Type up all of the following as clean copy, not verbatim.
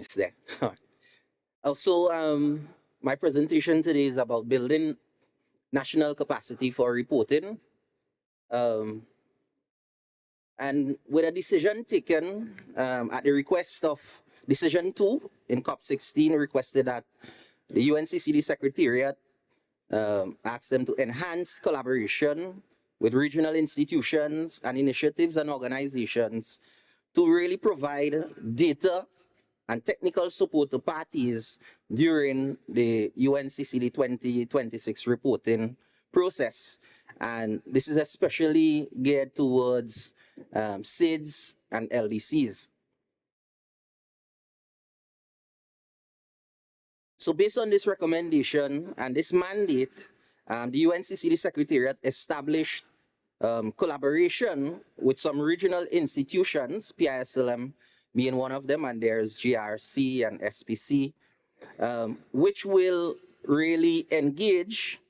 It's there. Also, my presentation today is about building national capacity for reporting. Um, and with a decision taken at the request of Decision 2 in COP16 requested that the UNCCD Secretariat asked them to enhance collaboration with regional institutions and initiatives and organizations to really provide data and technical support to parties during the UNCCD 2026 reporting process. And this is especially geared towards SIDS and LDCs. So based on this recommendation and this mandate, the UNCCD Secretariat established collaboration with some regional institutions, PISLM being one of them, and there's GRC and SPC, which will really engage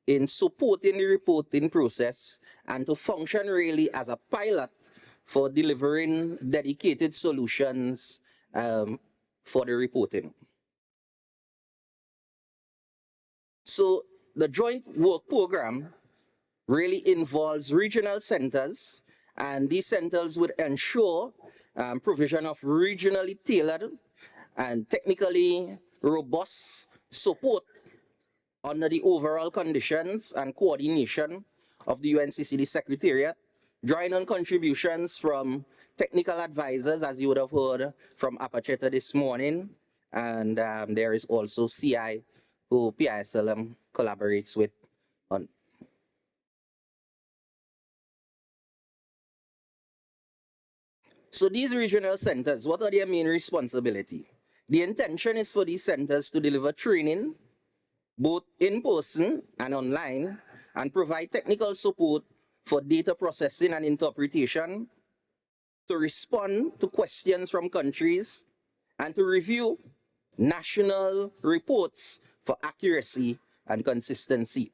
in supporting the reporting process and to function really as a pilot for delivering dedicated solutions for the reporting. So the joint work program really involves regional centers, and these centers would ensure provision of regionally tailored and technically robust support under the overall conditions and coordination of the UNCCD Secretariat, drawing on contributions from technical advisors, as you would have heard from APACHETA this morning, and there is also CI, who PISLM collaborates with on. So these regional centers, what are their main responsibility? The intention is for these centers to deliver training, both in person and online, and provide technical support for data processing and interpretation, to respond to questions from countries, and to review national reports for accuracy and consistency.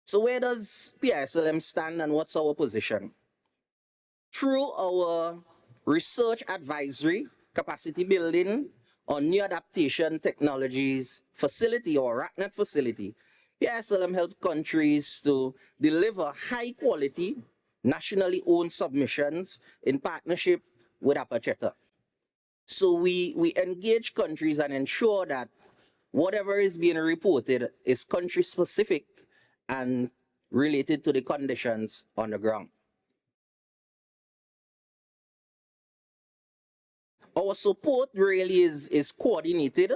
So where does PISLM stand and what's our position? Through our research advisory, capacity building on new adaptation technologies facility or RACNet facility, PISLM helps countries to deliver high quality, nationally owned submissions in partnership with APACHETA. So we engage countries and ensure that whatever is being reported is country specific and related to the conditions on the ground. Our support really is coordinated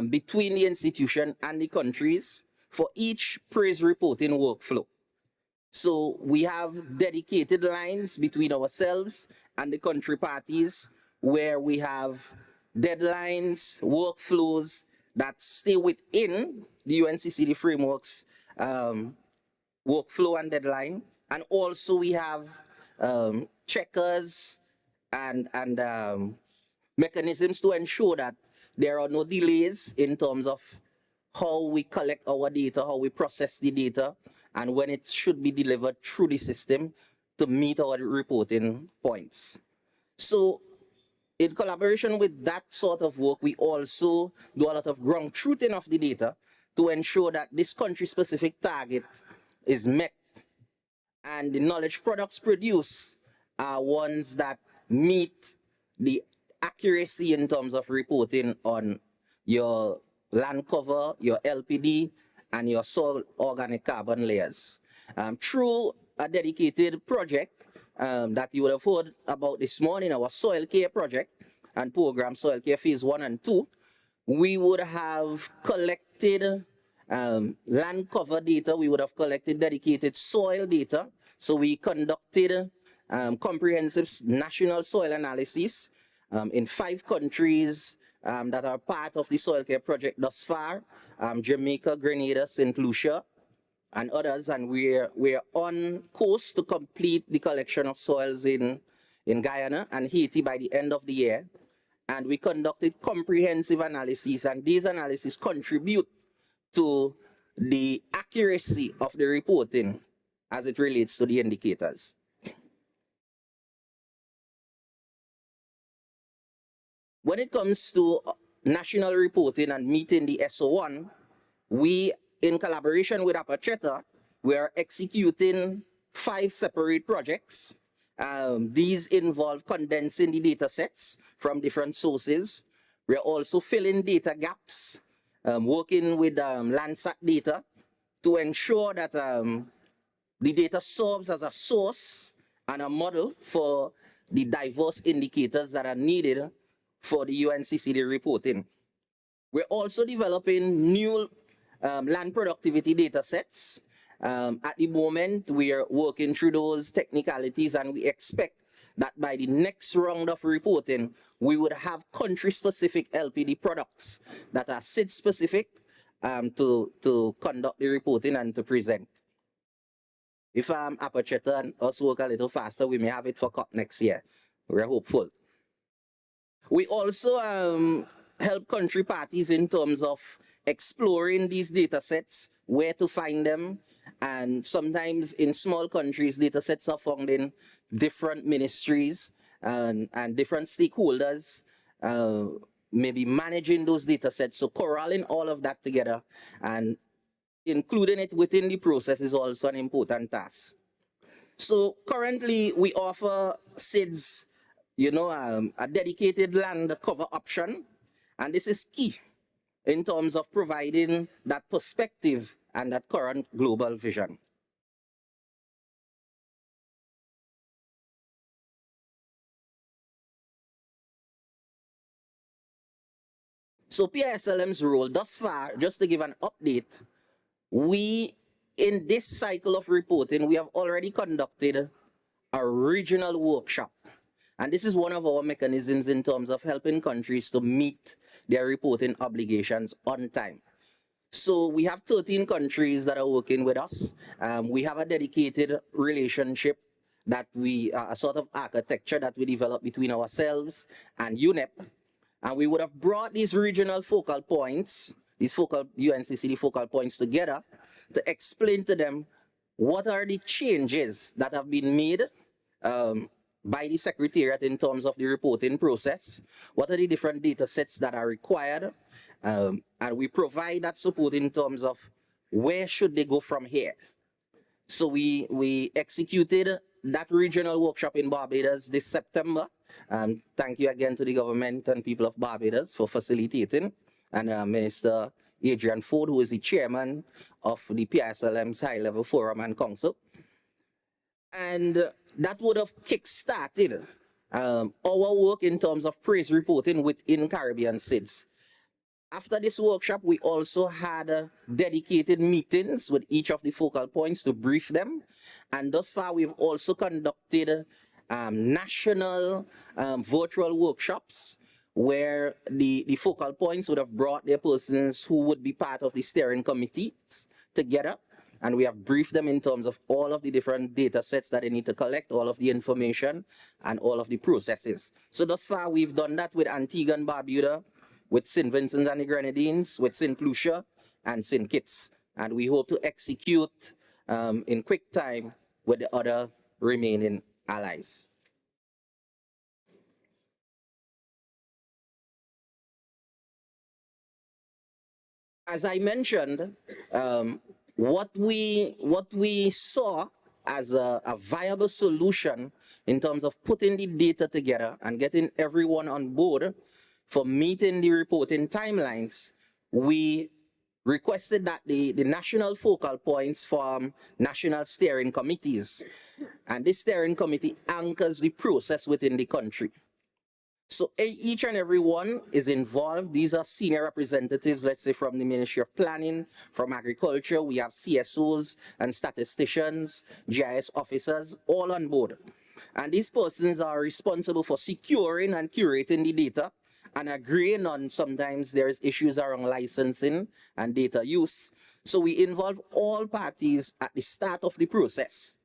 between the institution and the countries for each PRAIS reporting workflow. So we have dedicated lines between ourselves and the country parties where we have deadlines, workflows that stay within the UNCCD frameworks workflow and deadline. And also we have checkers and mechanisms to ensure that there are no delays in terms of how we collect our data, how we process the data, and when it should be delivered through the system to meet our reporting points. So in collaboration with that sort of work, we also do a lot of ground truthing of the data to ensure that this country-specific target is met and the knowledge products produced are ones that meet the accuracy in terms of reporting on your land cover, your LPD, and your soil organic carbon layers. Through a dedicated project that you would have heard about this morning, our soil care project and program Soil Care Phase 1 and 2, we would have collected land cover data, we would have collected dedicated soil data. So we conducted comprehensive national soil analysis in 5 countries that are part of the soil care project thus far, Jamaica, Grenada, St. Lucia, and others, and we're on course to complete the collection of soils in Guyana and Haiti by the end of the year. And we conducted comprehensive analyses, and these analyses contribute to the accuracy of the reporting as it relates to the indicators. When it comes to national reporting and meeting the SO1, we, in collaboration with APACHETA, we are executing 5 separate projects. These involve condensing the data sets from different sources. We're also filling data gaps, working with Landsat data to ensure that the data serves as a source and a model for the diverse indicators that are needed for the UNCCD reporting. We're also developing new land productivity data sets. At the moment, we are working through those technicalities, and we expect that by the next round of reporting, we would have country-specific LPD products that are SID-specific to conduct the reporting and to present. If APACHETA and us work a little faster, we may have it for COP next year. We're hopeful. We also help country parties in terms of exploring these data sets, where to find them, and sometimes in small countries, data sets are found in different ministries and different stakeholders, maybe managing those data sets. So corralling all of that together and including it within the process is also an important task. So currently we offer SIDS, a dedicated land cover option, and this is key in terms of providing that perspective and that current global vision. So PISLM's role thus far, just to give an update, in this cycle of reporting, we have already conducted a regional workshop. And this is one of our mechanisms in terms of helping countries to meet their reporting obligations on time. So we have 13 countries that are working with us. We have a dedicated relationship that a sort of architecture that we developed between ourselves and UNEP. And we would have brought these regional focal points, these UNCCD focal points together to explain to them what are the changes that have been made by the Secretariat in terms of the reporting process, what are the different data sets that are required, and we provide that support in terms of where should they go from here. So we executed that regional workshop in Barbados this September. Thank you again to the government and people of Barbados for facilitating, and Minister Adrian Ford, who is the chairman of the PISLM's High-Level Forum and Council. And that would have kick-started our work in terms of PRAIS reporting within Caribbean SIDS. After this workshop, we also had dedicated meetings with each of the focal points to brief them. And thus far, we've also conducted national virtual workshops where the focal points would have brought their persons who would be part of the steering committees together. And we have briefed them in terms of all of the different data sets that they need to collect, all of the information, and all of the processes. So thus far, we've done that with Antigua and Barbuda, with St. Vincent and the Grenadines, with St. Lucia, and St. Kitts. And we hope to execute in quick time with the other remaining allies. As I mentioned, what we saw as a viable solution in terms of putting the data together and getting everyone on board for meeting the reporting timelines, we requested that the national focal points form national steering committees. And this steering committee anchors the process within the country. So each and every one is involved. These are senior representatives, let's say from the Ministry of Planning, from Agriculture. We have CSOs and statisticians, GIS officers, all on board. And these persons are responsible for securing and curating the data and agreeing on sometimes there's issues around licensing and data use. So we involve all parties at the start of the process.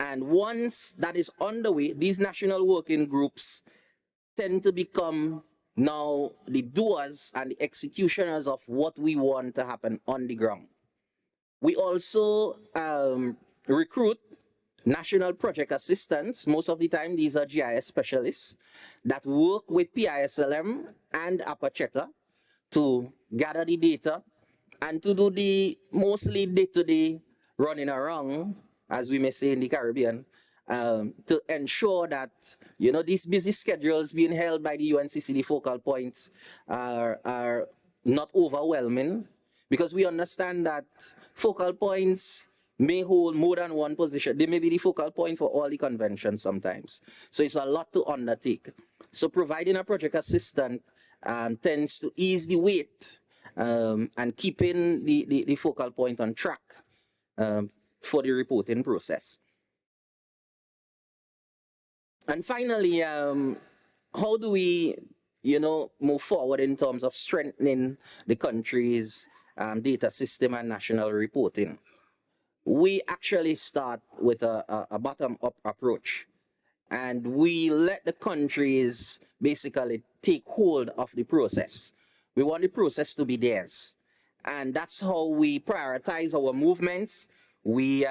And once that is underway, these national working groups tend to become now the doers and the executioners of what we want to happen on the ground. We also recruit national project assistants, most of the time these are GIS specialists that work with PISLM and APACHETA to gather the data and to do the mostly day-to-day running around, as we may say in the Caribbean, to ensure that these busy schedules being held by the UNCCD focal points are not overwhelming, because we understand that focal points may hold more than one position. They may be the focal point for all the conventions sometimes. So it's a lot to undertake. So providing a project assistant tends to ease the weight and keeping the focal point on track for the reporting process. And finally, how do we move forward in terms of strengthening the country's data system and national reporting? We actually start with a bottom-up approach, and we let the countries basically take hold of the process. We want the process to be theirs, and that's how we prioritize our movements. We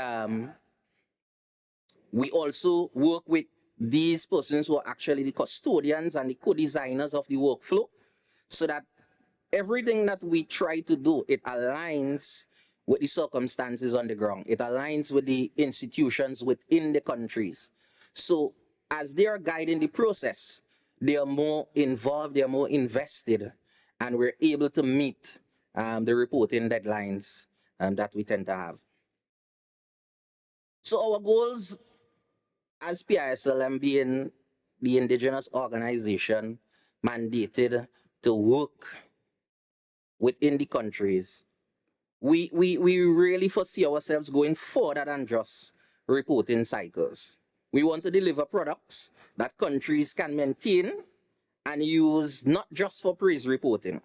also work with these persons who are actually the custodians and the co-designers of the workflow, so that everything that we try to do, it aligns with the circumstances on the ground. It aligns with the institutions within the countries. So as they are guiding the process, they are more involved, they are more invested, and we're able to meet the reporting deadlines that we tend to have. So our goals as PISLM, being the indigenous organization mandated to work within the countries, we really foresee ourselves going further than just reporting cycles. We want to deliver products that countries can maintain and use, not just for praise reporting,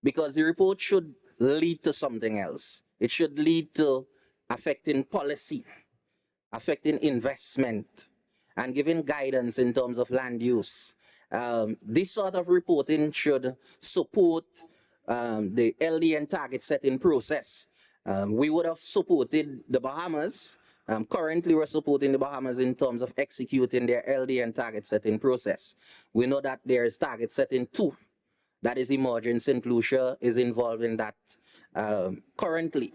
because the report should lead to something else. It should lead to affecting policy, affecting investment, and giving guidance in terms of land use. This sort of reporting should support the LDN target setting process. We would have supported the Bahamas. Currently, we're supporting the Bahamas in terms of executing their LDN target setting process. We know that there is target setting 2 that is emerging. St. Lucia is involved in that currently.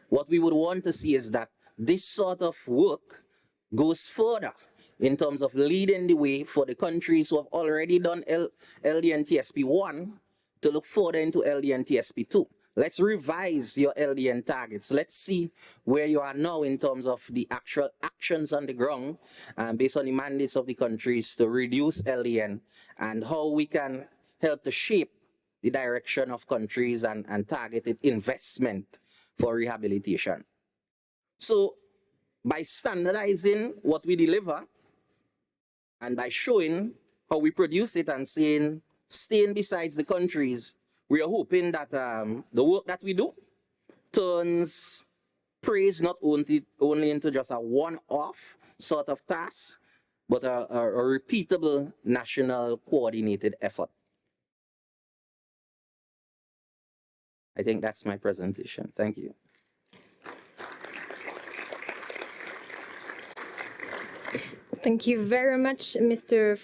What we would want to see is that this sort of work goes further in terms of leading the way for the countries who have already done LDN TSP 1 to look further into LDN TSP 2. Let's revise your LDN targets. Let's see where you are now in terms of the actual actions on the ground based on the mandates of the countries to reduce LDN, and how we can help to shape the direction of countries and targeted investment for rehabilitation. So by standardizing what we deliver and by showing how we produce it and saying, staying besides the countries, we are hoping that the work that we do turns praise not only into just a one-off sort of task, but a repeatable national coordinated effort. I think that's my presentation. Thank you. Thank you very much, Mr.